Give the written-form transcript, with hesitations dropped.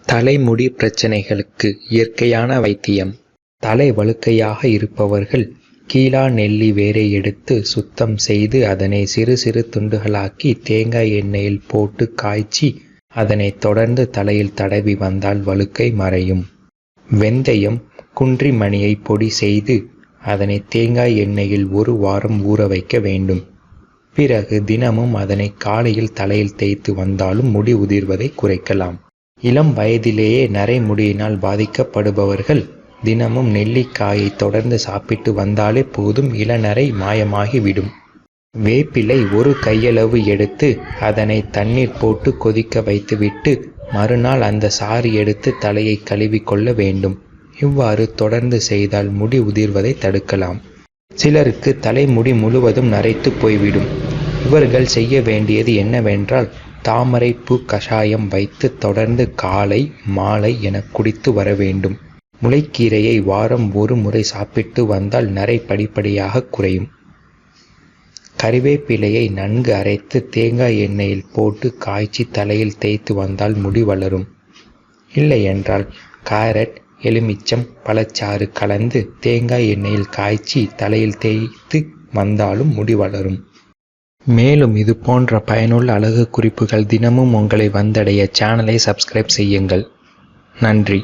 தலைமுடி பிரச்சனைகளுக்கு இயற்கையான வைத்தியம். தலை வழுக்கையாக இருப்பவர்கள் கீழா நெல்லி வேரை எடுத்து சுத்தம் செய்து அதனை சிறு சிறு துண்டுகளாக்கி தேங்காய் எண்ணெயில் போட்டு காய்ச்சி அதனை தொடர்ந்து தலையில் தடவி வந்தால் வழுக்கை மறையும். வெந்தயம், குன்றிமணியை பொடி செய்து அதனை தேங்காய் எண்ணெயில் 1 வாரம் ஊற வைக்க வேண்டும். பிறகு தினமும் அதனை காலையில் தலையில் தேய்த்து வந்தாலும் முடி உதிர்வதை குறைக்கலாம். இளம் வயதிலேயே நரைமுடியினால் பாதிக்கப்படுபவர்கள் தினமும் நெல்லிக்காயை தொடர்ந்து சாப்பிட்டு வந்தாலே போதும், இளநரை மாயமாகிவிடும். வேப்பிலை 1 கையளவு எடுத்து அதனை தண்ணீர் போட்டு கொதிக்க வைத்துவிட்டு மறுநாள் அந்த சாறு எடுத்து தலையை கழுவி கொள்ள வேண்டும். இவ்வாறு தொடர்ந்து செய்தால் முடி உதிர்வதை தடுக்கலாம். சிலருக்கு தலைமுடி முழுவதும் நரைத்து போய்விடும். இவர்கள் செய்ய வேண்டியது என்னவென்றால், தாமரை பூ கஷாயம் வைத்து தொடர்ந்து காலை மாலை என குடித்து வர வேண்டும். முளைக்கீரையை வாரம் 1 முறை சாப்பிட்டு வந்தால் நரை படிப்படியாக குறையும். கறிவேப்பிலையை நன்கு அரைத்து தேங்காய் எண்ணெயில் போட்டு காய்ச்சி தலையில் தேய்த்து வந்தால் முடி வளரும். இல்லையென்றால் கேரட், எலுமிச்சம் பழச்சாறு கலந்து தேங்காய் எண்ணெயில் காய்ச்சி தலையில் தேய்த்து வந்தாலும் முடி வளரும். மேலும் இது போன்ற பயனுள்ள அழகு குறிப்புகள் தினமும் உங்களை வந்தடைய சேனலை சப்ஸ்கிரைப் செய்யுங்கள். நன்றி.